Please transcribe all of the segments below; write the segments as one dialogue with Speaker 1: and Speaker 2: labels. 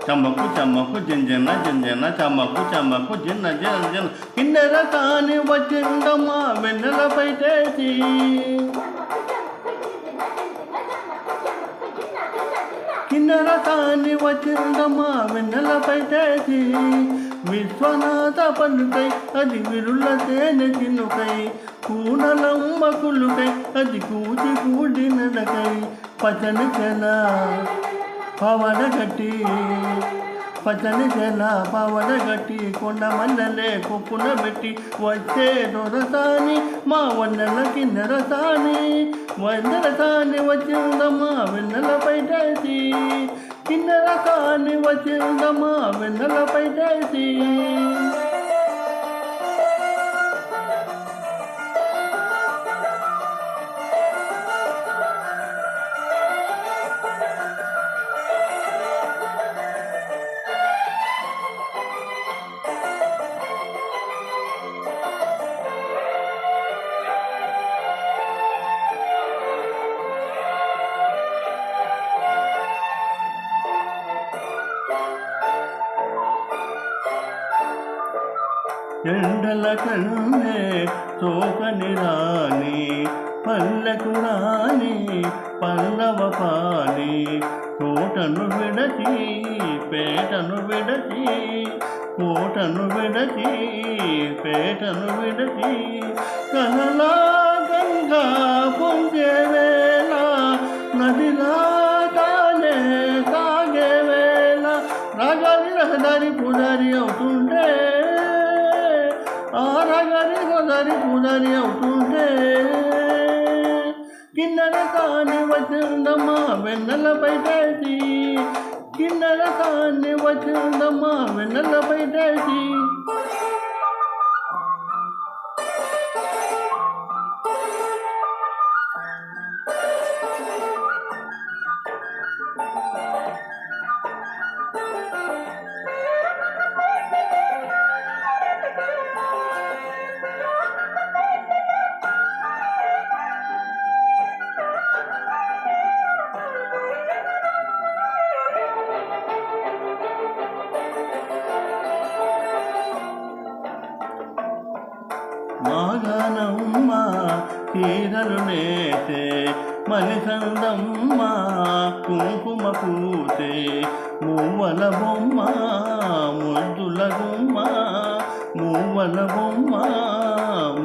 Speaker 1: చమ్మకు చమ్మకు జింజన జింజన చమ్మకు చమ్మకు జిన్న జిన జిన కిన్నెర కాని వచ్చిందమ్మా వెన్నెలపై చేసి కిన్నెర కాని వచ్చిందమ్మా వెన్నెలపై చేసి విశ్వనాథ పలుకై అది విరుల తేనె చినుకై కూనలమ్మ కులుకై అది కూచి కూడి నడకై పచని చెల పవడగట్టి పచని చెల పవడగట్టి కొండ మల్లెలే కొప్పున పెట్టి వచ్చే దొరసాని మా వన్నెల కిన్నెరసాని వన్నెరసాని వచ్చిందమ్మా వెన్నెలపై చేసి కిన్నెరసాని వచ్చిందమ్మా వెన్నెలపై చేసి ఎండల కన్నే తోకని రాని పల్లెకు రాని పల్లవ పాని కోటను విడచి పేటను విడచి కోటను విడచి పేటను విడచి కలలా గంగా పొంగే వేళ నదిలా తానే సాగే వేళ రాగాలి రహదారి పుడారి అవుతుంటే ఆరగని గోదారి పూజారి అవుతుంటే కిన్నెర కాని వచ్చిందమ్మా వెన్నెలపై చేసి కిన్నెర కాని వచ్చిందమ్మా వెన్నెలపై చేసి మాగనమ్మ చీరలు నేసే మలిసందమ్మ కుంకుమ పూసే మువ్వల బొమ్మ ముద్దుల గుమ్మ మువ్వల బొమ్మ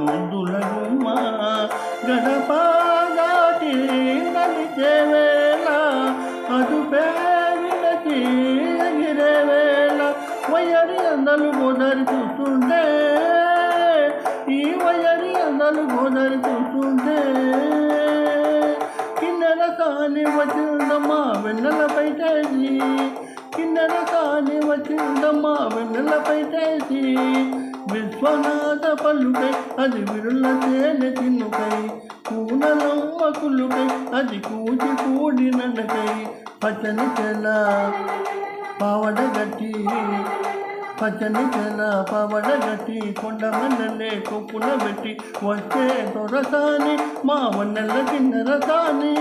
Speaker 1: ముద్దుల గుమ్మ గడప దాటి నడిచే వేళ అదుపే విడచి ఎగిరే వేళ వయ్యరి అందలు గోదారి చూస్తుంటే ఈ వయ్యరి అందలు గోదారి చూస్తుంటే కిన్నెర కాని వచ్చిందమ్మా వెన్నెలపై చేసి కిన్నెర కాని వచ్చిందమ్మా వెన్నెలపై చేసి విశ్వనాథ పలుకై అది విరుల తేనె చిన్నుకై కూనలమ్మ కులుకై అది కూచి కూడి నడకై పచ్చని చెల పావడగట్టి పచ్చని చెల పవడగట్టి కొండ మల్లెలే కొప్పున పెట్టి వచ్చే దొరసాని మా వన్నెల కిన్నెరసాని